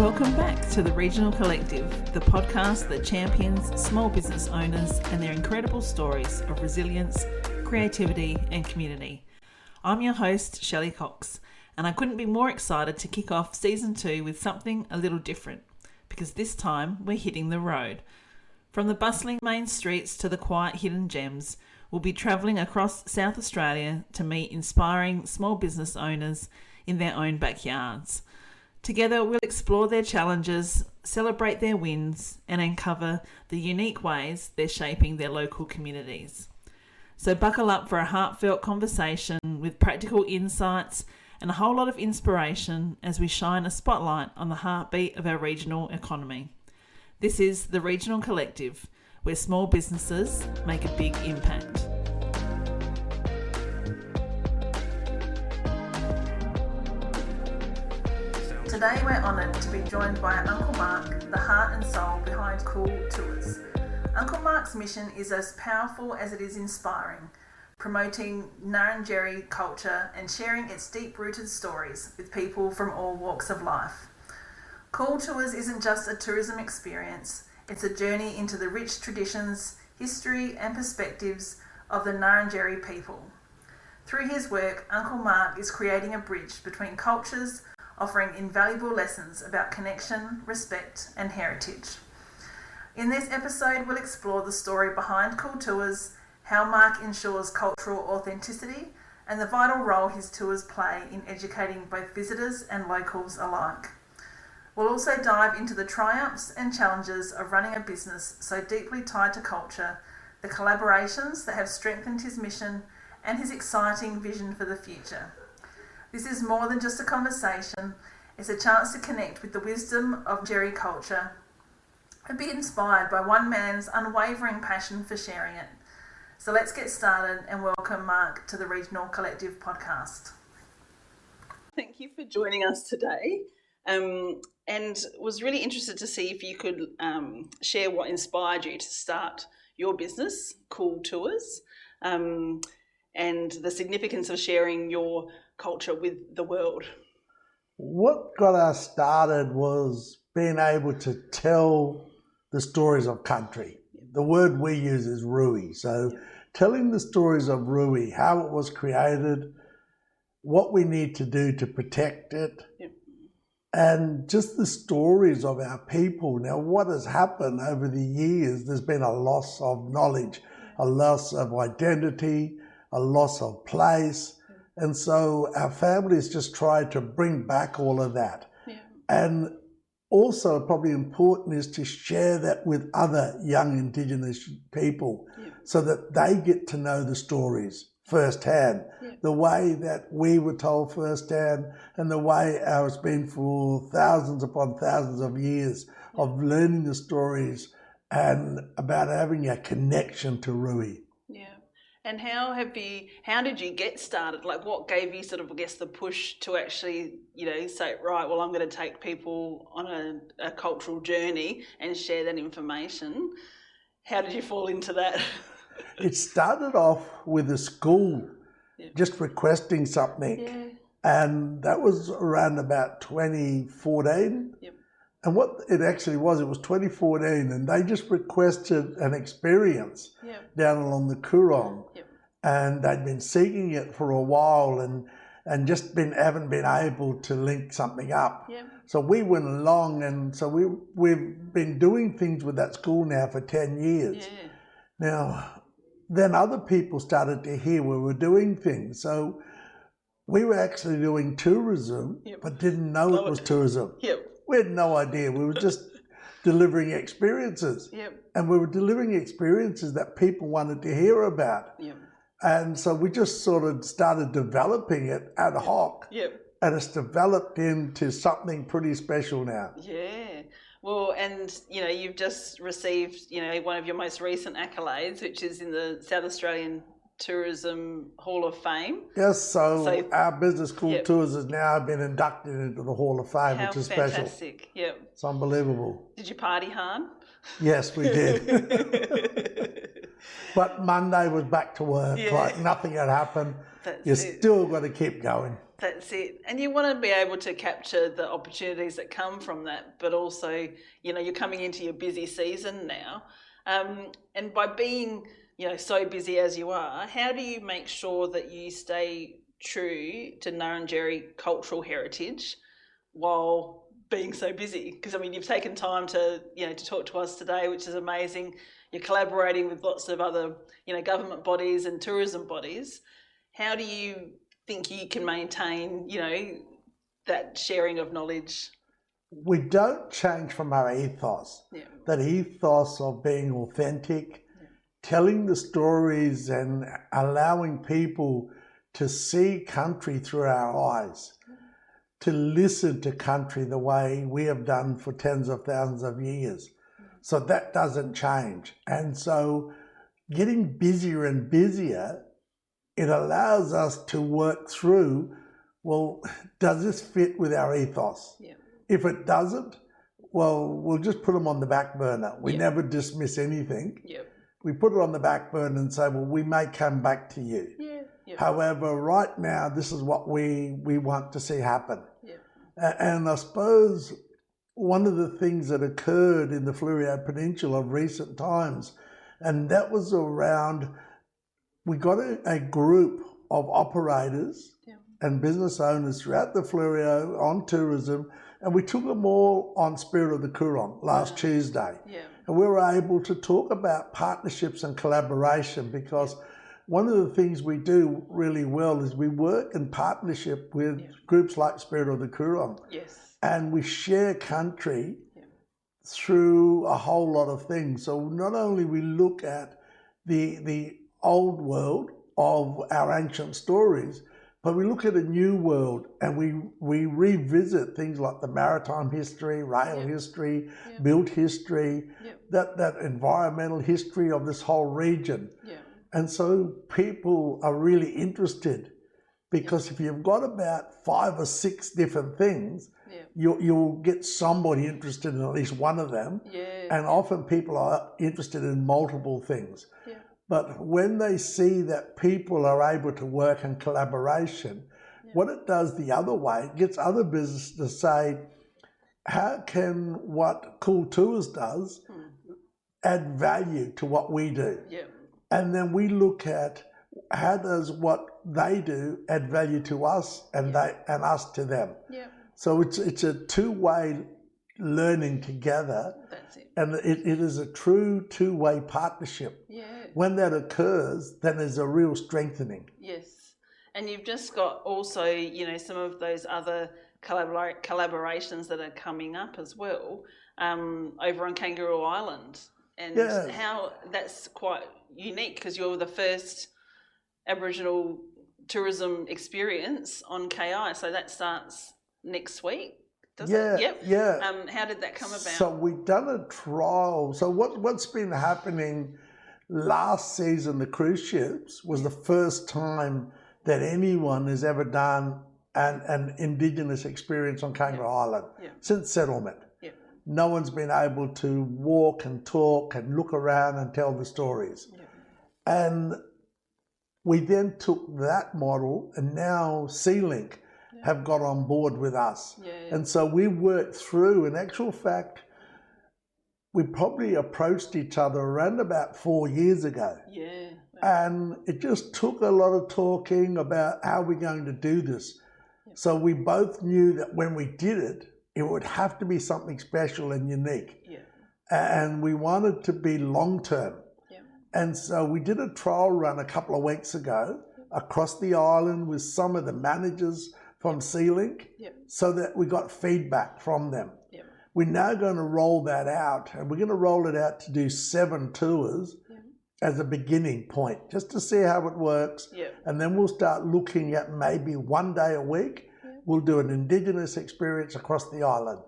Welcome back to the Regional Collective, the podcast that champions small business owners and their incredible stories of resilience, creativity and community. I'm your host, Shelley Cox, and I couldn't be more excited to kick off Season 2 with something a little different, because this time we're hitting the road. From the bustling main streets to the quiet hidden gems, we'll be travelling across South Australia to meet inspiring small business owners in their own backyards. Together, we'll explore their challenges, celebrate their wins, and uncover the unique ways they're shaping their local communities. So buckle up for a heartfelt conversation with practical insights and a whole lot of inspiration as we shine a spotlight on the heartbeat of our regional economy. This is the Regional Collective, where small businesses make a big impact. Today we're honoured to be joined by Uncle Mark, the heart and soul behind Kool Tours. Uncle Mark's mission is as powerful as it is inspiring, promoting Ngarrindjeri culture and sharing its deep-rooted stories with people from all walks of life. Kool Tours isn't just a tourism experience, it's a journey into the rich traditions, history and perspectives of the Ngarrindjeri people. Through his work, Uncle Mark is creating a bridge between cultures, offering invaluable lessons about connection, respect and heritage. In this episode, we'll explore the story behind Kool Tours, how Mark ensures cultural authenticity, and the vital role his tours play in educating both visitors and locals alike. We'll also dive into the triumphs and challenges of running a business so deeply tied to culture, the collaborations that have strengthened his mission, and his exciting vision for the future. This is more than just a conversation, it's a chance to connect with the wisdom of Ngarrindjeri culture and be inspired by one man's unwavering passion for sharing it. So let's get started and welcome Mark to the Regional Collective podcast. Thank you for joining us today, and was really interested to see if you could share what inspired you to start your business, Kool Tours, and the significance of sharing your culture with the world. What got us started was being able to tell the stories of country. The word we use is Rui. So telling the stories of Rui, how it was created, what we need to do to protect it, and just the stories of our people. Now, what has happened over the years, there's been a loss of knowledge, a loss of identity, a loss of place. And so our families just tried to bring back all of that. And also probably important is to share that with other young Indigenous people so that they get to know the stories firsthand, the way that we were told firsthand and the way it's been for thousands upon thousands of years of learning the stories and about having a connection to Rui. And how did you get started? Like, what gave you sort of, I guess, the push to actually, say, right, well, I'm going to take people on a cultural journey and share that information? How did you fall into that? It started off with a school just requesting something. And that was around about 2014. And what it actually was, it was 2014, and they just requested an experience down along the Coorong. And they'd been seeking it for a while and just haven't been able to link something up. So we went along, and so we've been doing things with that school now for 10 years. Now, then other people started to hear we were doing things. So we were actually doing tourism, but didn't know it was tourism. We had no idea. We were just delivering experiences. And we were delivering experiences that people wanted to hear about. And so we just sort of started developing it ad hoc. And it's developed into something pretty special now. Well, and, you've just received, one of your most recent accolades, which is in the South Australian Tourism Hall of Fame. Yes, so our business, Kool Tours, has now been inducted into the Hall of Fame, which is special. Fantastic, It's unbelievable. Did you party hard? Yes, we did. But Monday was back to work, like nothing had happened. You still got to keep going. That's it. And you want to be able to capture the opportunities that come from that, but also, you're coming into your busy season now. And by being, so busy as you are, how do you make sure that you stay true to Ngarrindjeri cultural heritage while being so busy? Because, you've taken time to, to talk to us today, which is amazing. You're collaborating with lots of other, government bodies and tourism bodies. How do you think you can maintain, that sharing of knowledge? We don't change from our ethos. Yeah. That ethos of being authentic, telling the stories and allowing people to see country through our eyes, to listen to country the way we have done for tens of thousands of years. So that doesn't change. And so getting busier and busier, it allows us to work through, well, does this fit with our ethos? Yeah. If it doesn't, well, we'll just put them on the back burner. We never dismiss anything. Yep. We put it on the back burner and say, well, we may come back to you. Yeah. Yep. However, right now, this is what we want to see happen. Yep. And I suppose one of the things that occurred in the Fleurieu Peninsula of recent times, and that was around, we got a group of operators and business owners throughout the Fleurieu on tourism, and we took them all on Spirit of the Coorong last Tuesday. Yeah. And we were able to talk about partnerships and collaboration, because one of the things we do really well is we work in partnership with groups like Spirit of the Coorong. Yes. And we share country through a whole lot of things. So not only we look at the old world of our ancient stories, but we look at a new world and we revisit things like the maritime history, rail history, built history, that environmental history of this whole region. Yeah. And so people are really interested, because if you've got about 5 or 6 different things, you'll get somebody interested in at least one of them. Yeah. And often people are interested in multiple things. Yeah. But when they see that people are able to work in collaboration, what it does the other way, it gets other businesses to say, how can what Kool Tours does add value to what we do? Yeah. And then we look at how does what they do add value to us and us to them. Yeah. So it's a two-way learning together. That's it. And it is a true two-way partnership. Yeah. When that occurs, then there's a real strengthening. Yes. And you've just got also, some of those other collaborations that are coming up as well, over on Kangaroo Island. And how that's quite unique, because you're the first Aboriginal tourism experience on KI. So that starts next week. Does it? Yep. Yeah. How did that come about? So we've done a trial. So what's been happening last season, the cruise ships was the first time that anyone has ever done an Indigenous experience on Kangaroo Island since settlement. Yeah. No one's been able to walk and talk and look around and tell the stories. Yeah. And we then took that model, and now Sea-Link have got on board with us. Yeah, yeah. And so we worked through, in actual fact, we probably approached each other around about 4 years ago. Yeah. And it just took a lot of talking about how we're going to do this. Yeah. So we both knew that when we did it, it would have to be something special and unique. Yeah. And we wanted to be long-term. Yeah. And so we did a trial run a couple of weeks ago across the island with some of the managers from Sea-Link, so that we got feedback from them. Yep. We're now going to roll that out, and we're going to roll it out to do 7 tours as a beginning point, just to see how it works. Yep. And then we'll start looking at maybe 1 day a week. We'll do an Indigenous experience across the island.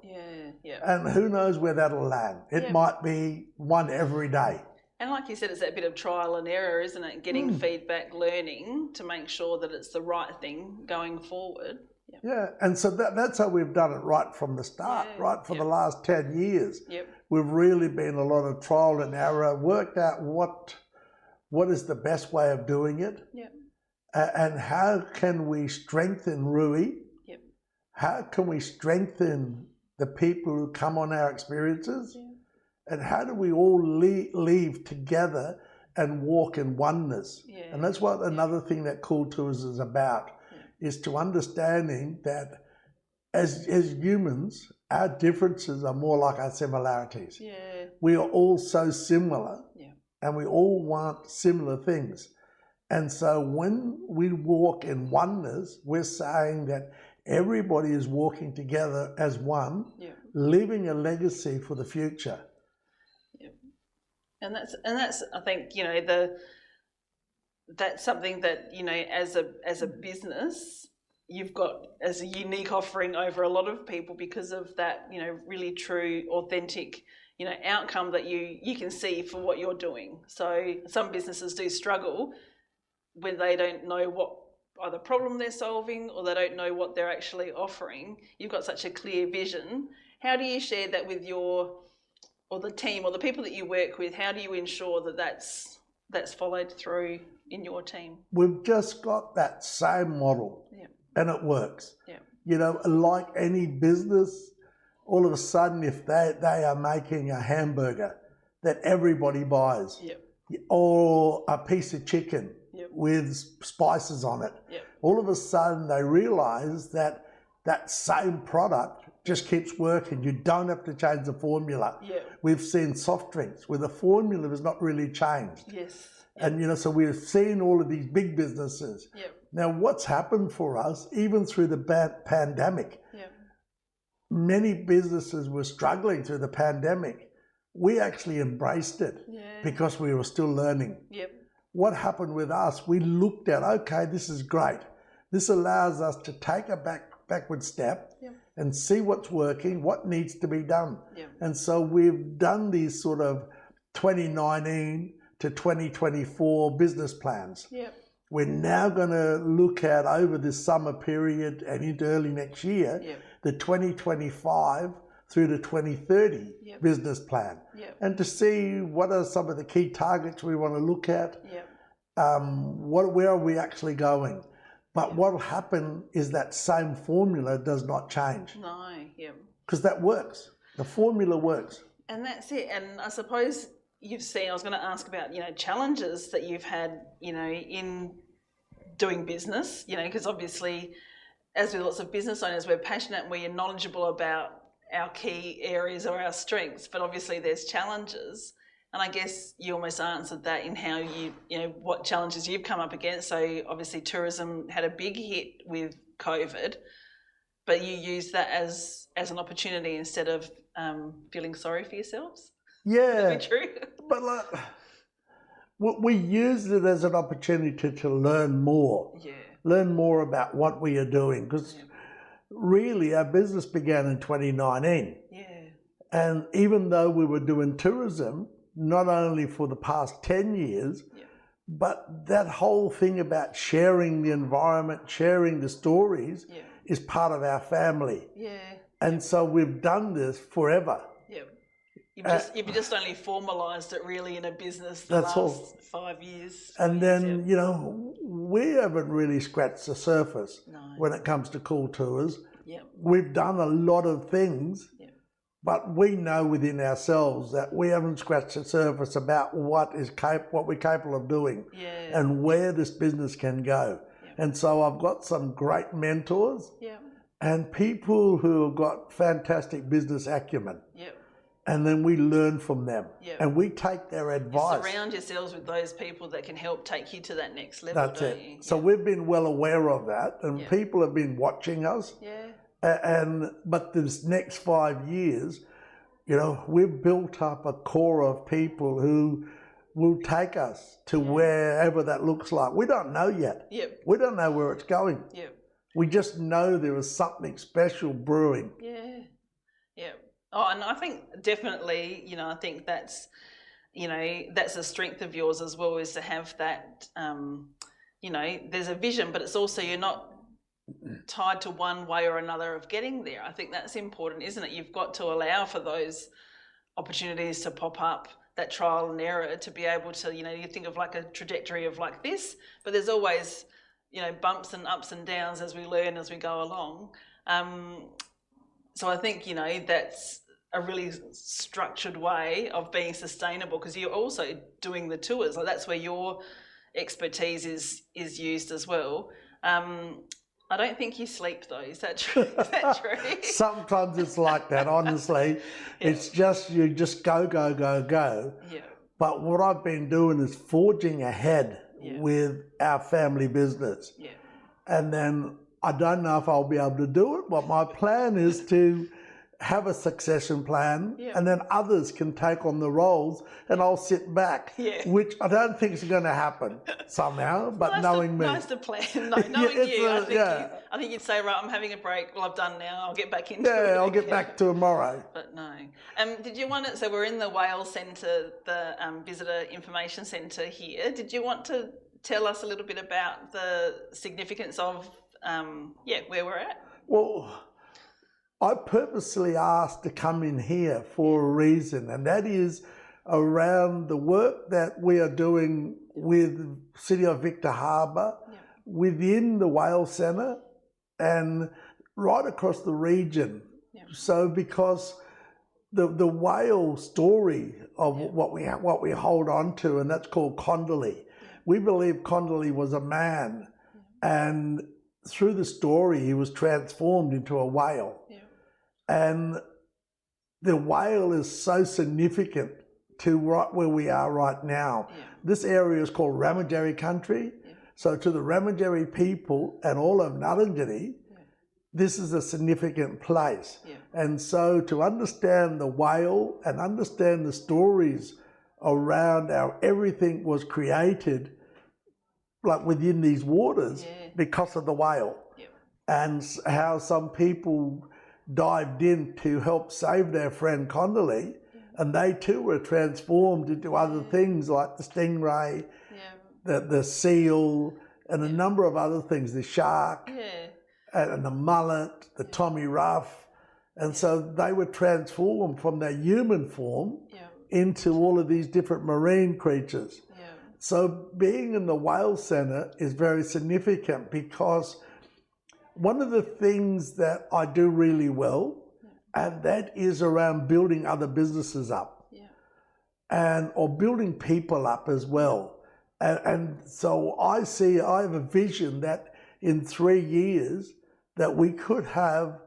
And who knows where that'll land. It might be one every day. And like you said, it's that bit of trial and error, isn't it? Getting feedback, learning to make sure that it's the right thing going forward. Yep. Yeah, and so that's how we've done it right from the start, right for the last 10 years. Yep. We've really been a lot of trial and error, worked out what is the best way of doing it. Yep. And how can we strengthen Rui? Yep. How can we strengthen the people who come on our experiences? Yeah. And how do we all leave together and walk in oneness? Yeah. And that's what another thing that Kool Tours is about, is to understanding that as humans, our differences are more like our similarities. Yeah. We are all so similar, and we all want similar things. And so when we walk in oneness, we're saying that everybody is walking together as one, leaving a legacy for the future. Yeah. And that's I think, that's something that, as a business, you've got as a unique offering over a lot of people because of that, really true, authentic, outcome that you can see for what you're doing. So some businesses do struggle when they don't know what either problem they're solving or they don't know what they're actually offering. You've got such a clear vision. How do you share that with the team or the people that you work with? How do you ensure that that's followed through in your team? We've just got that same model, and it works. Like any business, all of a sudden, if they are making a hamburger that everybody buys, or a piece of chicken with spices on it, all of a sudden they realize that that same product just keeps working. You don't have to change the formula. We've seen soft drinks where the formula has not really changed. And so we've seen all of these big businesses. Now what's happened for us, even through the pandemic, many businesses were struggling through the pandemic. We actually embraced it because we were still learning. What happened with us, we looked at, okay, this is great. This allows us to take a backward step and see what's working, what needs to be done. And so we've done these sort of 2019 to 2024 business plans. We're now going to look at, over this summer period and into early next year, the 2025 through to 2030 business plan, and to see what are some of the key targets we want to look at, where are we actually going. But what will happen is that same formula does not change. No, because that works. The formula works. And that's it. And I suppose you've seen, I was going to ask about, challenges that you've had, in doing business, because obviously, as with lots of business owners, we're passionate and we're knowledgeable about our key areas or our strengths, but obviously there's challenges. And I guess you almost answered that in how what challenges you've come up against. So obviously tourism had a big hit with COVID, but you used that as an opportunity instead of feeling sorry for yourselves. Yeah. Would that be true? But we used it as an opportunity to learn more. Learn more about what we are doing, because really our business began in 2019. And even though we were doing tourism, not only for the past 10 years, but that whole thing about sharing the environment, sharing the stories is part of our family. And so we've done this forever. You've just only formalised it really in a business the last 5 years. And then, we haven't really scratched the surface when it comes to Kool Tours. We've done a lot of things, but we know within ourselves that we haven't scratched the surface about what we're capable of doing and where this business can go. And so I've got some great mentors and people who have got fantastic business acumen. And then we learn from them and we take their advice. You surround yourselves with those people that can help take you to that next level. That's it. So we've been well aware of that, and people have been watching us. But this next 5 years, we've built up a core of people who will take us to wherever that looks like. We don't know yet. We don't know where it's going. We just know there is something special brewing. Oh, and I think definitely, I think that's, that's a strength of yours as well, is to have that, there's a vision, but it's also you're not tied to one way or another of getting there. I think that's important, isn't it? You've got to allow for those opportunities to pop up, that trial and error, to be able to, you think of like a trajectory of like this, but there's always bumps and ups and downs as we learn as we go along. So I think, that's a really structured way of being sustainable, because you're also doing the tours. Like, that's where your expertise is used as well. I don't think you sleep though. Is that true? Is that true? Sometimes it's like that, honestly. Yeah. It's just, you just go, go, go, go. Yeah. But what I've been doing is forging ahead with our family business. Yeah. And then I don't know if I'll be able to do it, but my plan is to have a succession plan, and then others can take on the roles and I'll sit back, which I don't think is going to happen somehow, but nice knowing me. Nice to plan. No, knowing you, I think you'd say, right, I'm having a break. Well, I've done now. I'll get back into it. Yeah, I'll get back tomorrow. But no. Did you want to, so we're in the Whale Centre, the Visitor Information Centre here. Did you want to tell us a little bit about the significance of, where we're at? Well, I purposely asked to come in here for a reason, and that is around the work that we are doing with City of Victor Harbor, within the Whale Centre and right across the region. So because the whale story of what we hold on to, and that's called Condolly. We believe Condolly was a man, and through the story he was transformed into a whale. And the whale is so significant to right where we are right now. This area is called Ramajari country. So to the Ramajari people and all of Ngarrindjeri, this is a significant place. And so to understand the whale and understand the stories around how everything was created, like within these waters, because of the whale, and how some people dived in to help save their friend Condolly, and they too were transformed into other things like the stingray, the seal, and a number of other things, the shark, and the mullet, the Tommy Ruff. And so they were transformed from their human form into all of these different marine creatures. So being in the Whale Centre is very significant, because one of the things that I do really well, and that is around building other businesses up, or building people up as well. And so I have a vision that in 3 years that we could have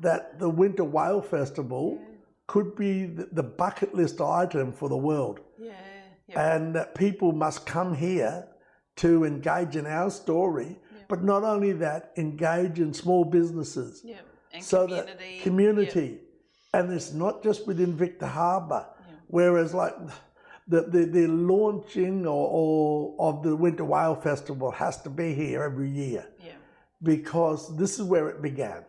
that the Winter Whale Festival could be the bucket list item for the world. And that people must come here to engage in our story. But not only that, engage in small businesses. And so community. That community. And it's not just within Victor Harbor. Whereas like the launching of the Winter Whale Festival has to be here every year. Because this is where it began.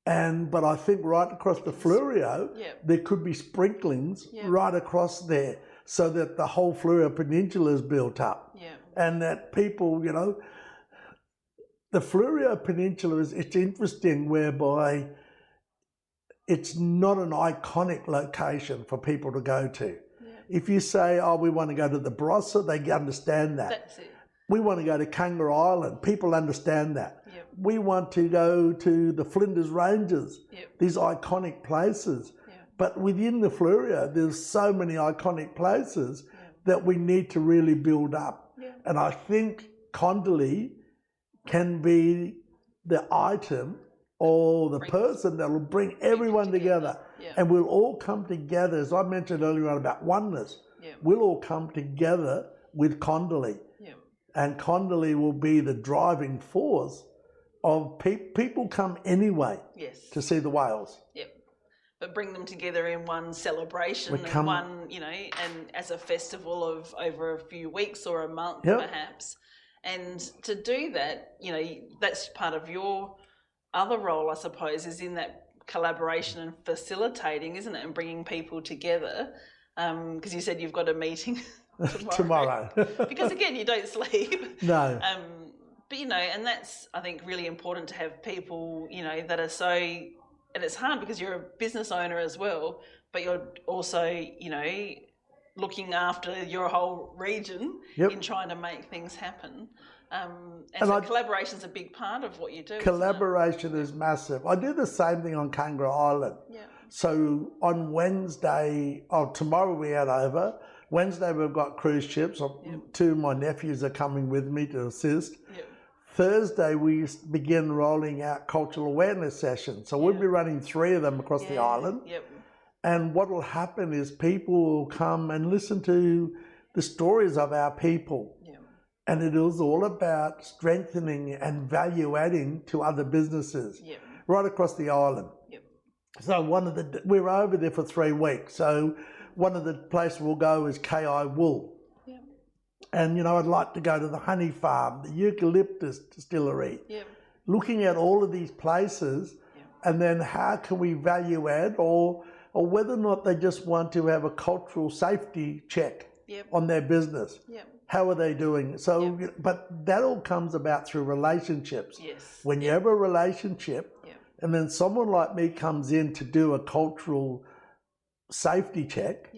But I think right across the Fleurieu, there could be sprinklings right across there, so that the whole Fleurieu Peninsula is built up. And that people, the Fleurieu Peninsula it's interesting, whereby it's not an iconic location for people to go to. If you say, we want to go to the Barossa, they understand that. That's it. We want to go to Kangaroo Island, people understand that. We want to go to the Flinders Ranges, these iconic places. But within the Fleurieu, there's so many iconic places that we need to really build up. And I think Condolly can be the item or the person that will bring everyone together. And we'll all come together, as I mentioned earlier on about oneness. We'll all come together with Condolly. And Condolly will be the driving force of people come anyway to see the whales. But bring them together in one celebration and one, and as a festival of over a few weeks or a month perhaps. And to do that, that's part of your other role, I suppose, is in that collaboration and facilitating, isn't it? And bringing people together. Because you said you've got a meeting tomorrow. Because again, you don't sleep. No. But, and that's, I think, really important to have people, that are so, and it's hard because you're a business owner as well, but you're also, looking after your whole region in trying to make things happen. And so collaboration's a big part of what you do. Collaboration is massive. I do the same thing on Kangaroo Island. Yeah. So on Wednesday, tomorrow we head over. Wednesday we've got cruise ships. Two of my nephews are coming with me to assist. Yep. Thursday we begin rolling out cultural awareness sessions. So we'll be running 3 of them across the island. Yep. And what will happen is people will come and listen to the stories of our people. Yep. And it is all about strengthening and value adding to other businesses right across the island. Yep. So we're over there for 3 weeks. So one of the places we'll go is KI Wool. Yep. And, you know, I'd like to go to the honey farm, the eucalyptus distillery, looking at all of these places and then how can we value add or whether or not they just want to have a cultural safety check on their business. Yep. How are they doing? So, but that all comes about through relationships. Yes. When you have a relationship and then someone like me comes in to do a cultural safety check,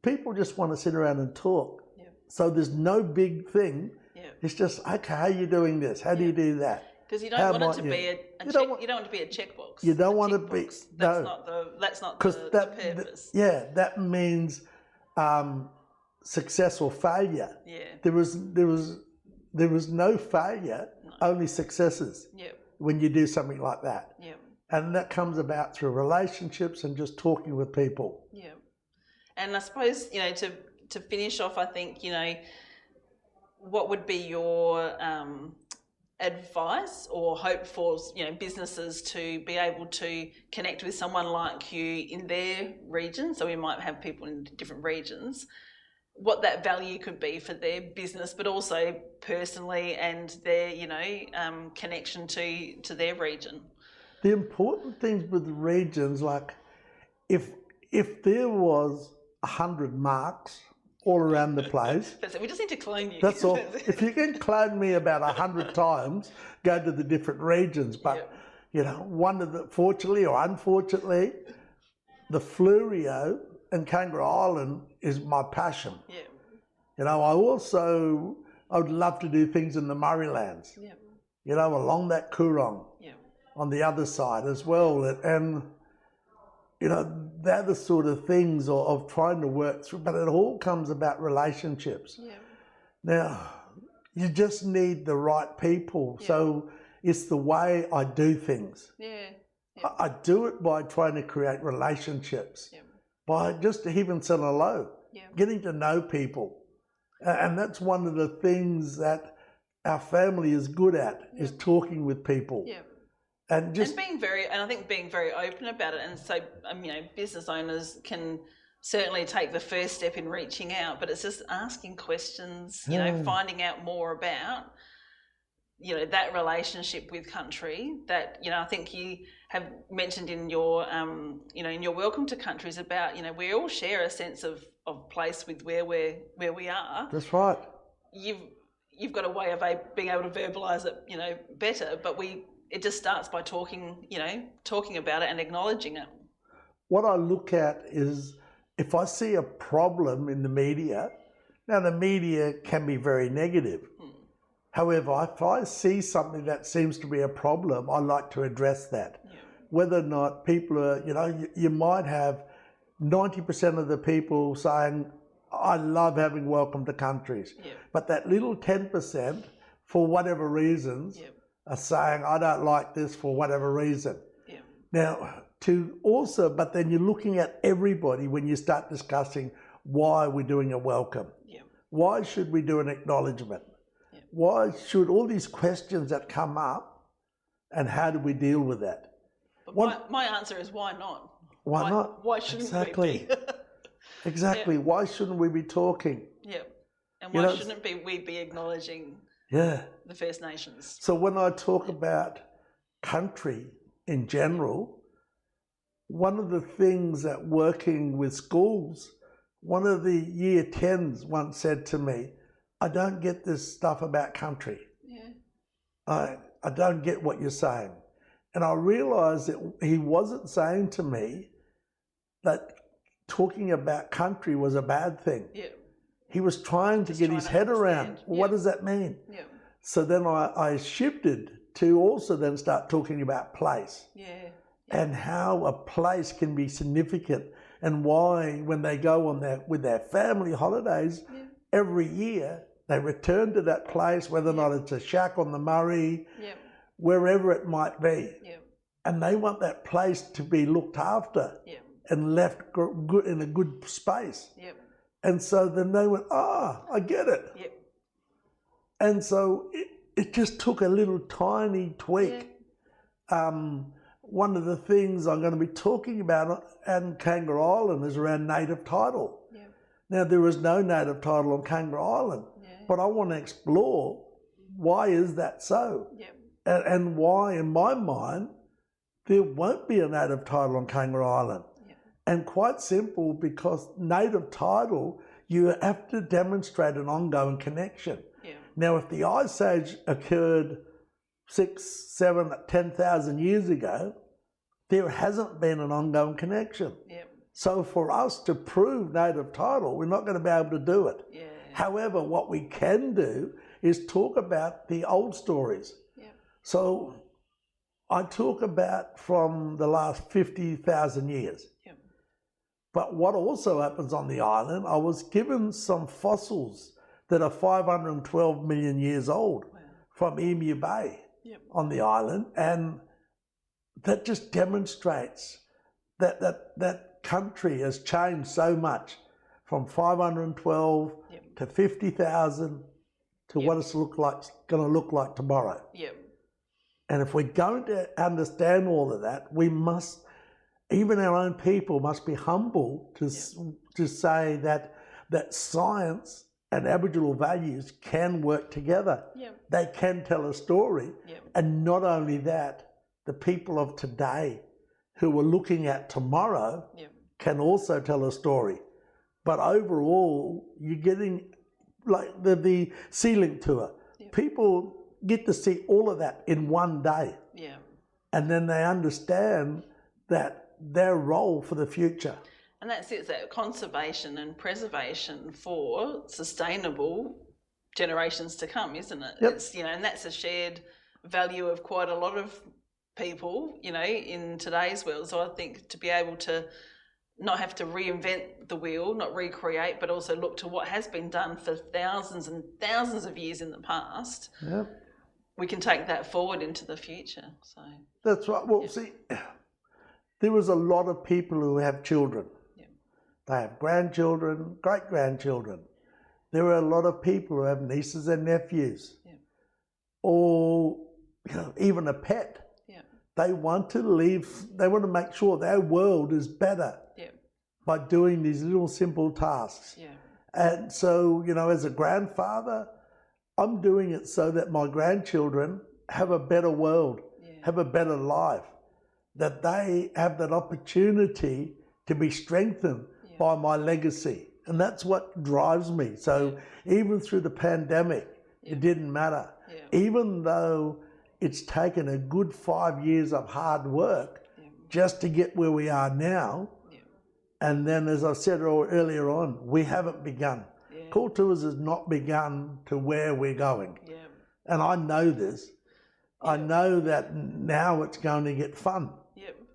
people just want to sit around and talk. So there's no big thing. It's just, okay, how are you doing this? How do you do that? Because you don't want it to be you don't want to be a checkbox. You don't want to be. That's not the purpose. That means success or failure. Yeah. There was no failure, only successes. When you do something like that. And that comes about through relationships and just talking with people. Yeah. And I suppose, you know, to finish off, I think, you know, what would be your advice or hope for, you know, businesses to be able to connect with someone like you in their region? So we might have people in different regions. What that value could be for their business, but also personally and their, you know, connection to their region. The important things with the regions, like if there was 100 marks all around the place. That's it. We just need to clone you. That's all. If you can clone me about 100 times, go to the different regions. But, you know, fortunately or unfortunately, the Flurio and Kangaroo Island is my passion. Yeah. You know, I would love to do things in the Murraylands. Yeah. You know, along that Coorong. Yeah. On the other side as well. And, you know, they're the sort of things of trying to work through, but it all comes about relationships. Yeah. Now, you just need the right people. Yeah. So it's the way I do things. Yeah. Yeah. I do it by trying to create relationships, by just even saying hello, getting to know people. And that's one of the things that our family is good at, is talking with people. Yeah. And being very open about it. And so, you know, business owners can certainly take the first step in reaching out, but it's just asking questions, you know, finding out more about, you know, that relationship with country that, you know, I think you have mentioned in your, you know, in your welcome to countries about, you know, we all share a sense of place with where we are. That's right. You've got a way of being able to verbalise it, you know, better, but it just starts by talking about it and acknowledging it. What I look at is if I see a problem in the media, now the media can be very negative. However, if I see something that seems to be a problem, I like to address that. Yeah. Whether or not people are, you know, you might have 90% of the people saying, I love having welcome to countries. Yeah. But that little 10%, for whatever reasons, are saying, I don't like this for whatever reason. Yeah. Now, but then you're looking at everybody when you start discussing why we're doing a welcome. Yeah. Why should we do an acknowledgement? Yeah. Why should all these questions that come up, and how do we deal with that? But my answer is why not? Why not? Why shouldn't we be? Exactly. Yeah. Why shouldn't we be talking? Yeah. And why shouldn't we be acknowledging the First Nations? So when I talk about country in general, one of the things that working with schools, one of the year 10s once said to me, I don't get this stuff about country. Yeah. I don't get what you're saying. And I realised that he wasn't saying to me that talking about country was a bad thing. Yeah. He was trying to get his head around, what does that mean? Yeah. So then I shifted to also then start talking about place. Yeah. And how a place can be significant, and why when they go on with their family holidays, every year they return to that place, whether or not it's a shack on the Murray, wherever it might be. And they want that place to be looked after and left good in a good space. And so then they went, I get it. And so it just took a little tiny tweak. One of the things I'm going to be talking about on Kangaroo Island is around native title. Now, there is no native title on Kangaroo Island, but I want to explore why is that so, and why, in my mind, there won't be a native title on Kangaroo Island. And quite simple, because native title, you have to demonstrate an ongoing connection. Now, if the Ice Age occurred 6, 7, 10,000 years ago, there hasn't been an ongoing connection. So for us to prove native title, we're not going to be able to do it. However, what we can do is talk about the old stories. So I talk about from the last 50,000 years. But what also happens on the island, I was given some fossils that are 512 million years old from Emu Bay on the island, and that just demonstrates that country has changed so much from 512 to 50,000 to what it's going to look like tomorrow. And if we're going to understand all of that, we must, even our own people must be humble to say that science and Aboriginal values can work together. They can tell a story. And not only that, the people of today who are looking at tomorrow can also tell a story. But overall, you're getting like the Sea-Link tour. People get to see all of that in one day. And then they understand that their role for the future. And that's it, that conservation and preservation for sustainable generations to come, isn't it? It's, and that's a shared value of quite a lot of people, in today's world. So I think to be able to not have to reinvent the wheel, not recreate, but also look to what has been done for thousands and thousands of years in the past, we can take that forward into the future. So that's right. Well, see, there is a lot of people who have children. They have grandchildren, great-grandchildren. There are a lot of people who have nieces and nephews, or even a pet. They want to make sure their world is better by doing these little simple tasks. And so, as a grandfather, I'm doing it so that my grandchildren have a better world, have a better life, that they have that opportunity to be strengthened by my legacy. And that's what drives me. So even through the pandemic, it didn't matter. Even though it's taken a good 5 years of hard work just to get where we are now. And then, as I said earlier on, we haven't begun. Kool Tours has not begun to where we're going. And I know this. I know that now it's going to get fun.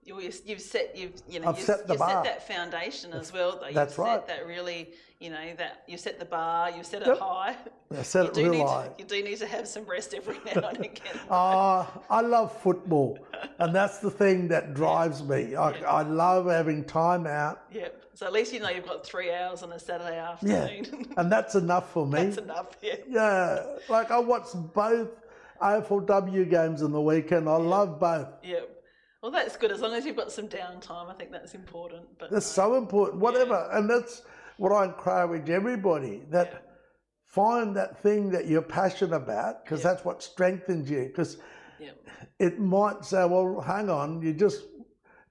You've set bar. That foundation as well. Though. That's right. That really, that you set the bar, you set it high. I set it real high. You do need to have some rest every now and again. I love football, and that's the thing that drives me. I love having time out. So at least you've got 3 hours on a Saturday afternoon. And that's enough for me. That's enough. Like I watch both AFLW games on the weekend. I love both. Well, that's good. As long as you've got some downtime, I think that's important. But that's so important. Whatever, and that's what I encourage everybody, that find that thing that you're passionate about, because that's what strengthens you. Because it might say, well, hang on, you just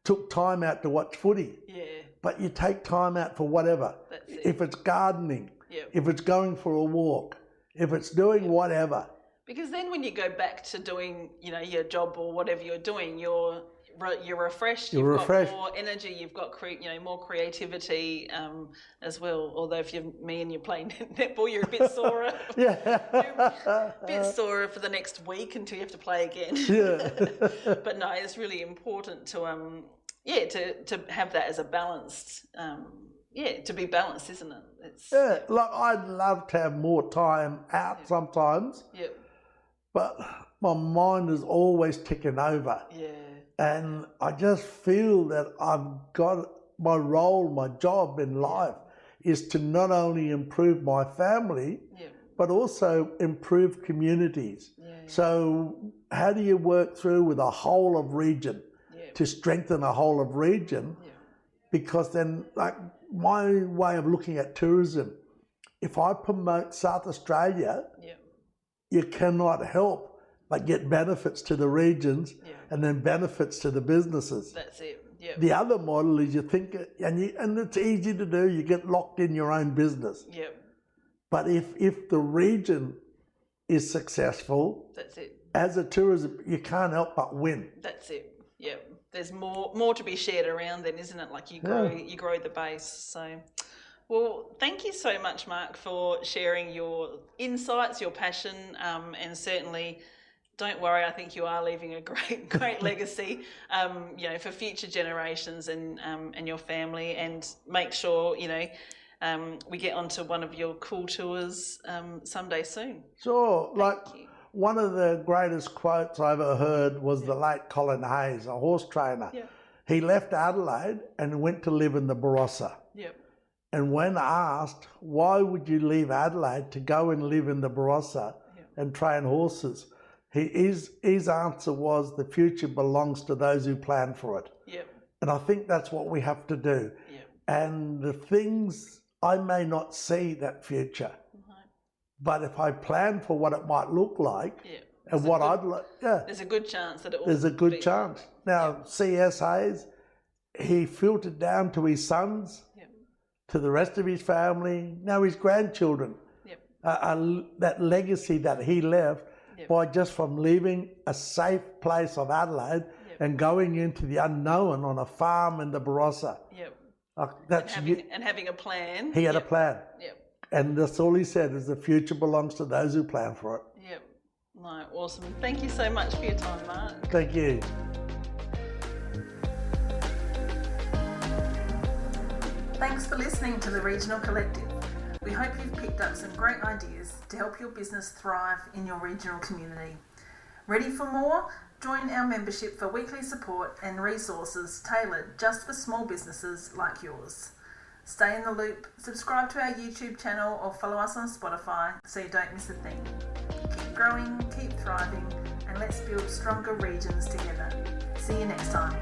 took time out to watch footy. But you take time out for whatever. That's it. If it's gardening, if it's going for a walk, if it's doing whatever. Because then when you go back to doing, your job or whatever you're doing, you're you're refreshed. You're you've refreshed. got more energy. You've got more creativity as well. Although if you're me and you're playing netball, you're a bit sorer. Yeah. You're a bit sorer for the next week until you have to play again. Yeah. But no, it's really important to to have that as a balanced. To be balanced, isn't it? Like I'd love to have more time out sometimes. Yeah. But my mind is always ticking over. Yeah. And I just feel that I've got my role, my job in life is to not only improve my family, but also improve communities. So how do you work through with a whole of region to strengthen a whole of region? Because then, like my way of looking at tourism, if I promote South Australia, you cannot help but get benefits to the regions and then benefits to the businesses. That's it. Yeah. The other model is you think, and it's easy to do, you get locked in your own business. Yeah. But if the region is successful, that's it. As a tourism, you can't help but win. That's it. Yeah. There's more to be shared around then, isn't it? Like you grow the base. So, well, thank you so much, Mark, for sharing your insights, your passion, and certainly, don't worry, I think you are leaving a great legacy, for future generations and your family. And make sure, we get onto one of your cool tours someday soon. Sure. One of the greatest quotes I ever heard was the late Colin Hayes, a horse trainer. Yeah. He left Adelaide and went to live in the Barossa. Yep. And when asked, why would you leave Adelaide to go and live in the Barossa and train horses? His answer was, the future belongs to those who plan for it. Yep. And I think that's what we have to do. Yep. And the things, I may not see that future, but if I plan for what it might look like and what I'd like, there's a good chance that it will. There's a good chance. Now, C.S. Hayes, he filtered down to his sons, to the rest of his family, now his grandchildren. That legacy that he left by just from leaving a safe place of Adelaide and going into the unknown on a farm in the Barossa. And having a plan. He had a plan. And that's all he said, is the future belongs to those who plan for it. Yep. No, awesome. Thank you so much for your time, Mark. Thank you. Thanks for listening to the Regional Collective. We hope you've picked up some great ideas to help your business thrive in your regional community. Ready for more? Join our membership for weekly support and resources tailored just for small businesses like yours. Stay in the loop, subscribe to our YouTube channel or follow us on Spotify so you don't miss a thing. Keep growing, keep thriving, and let's build stronger regions together. See you next time.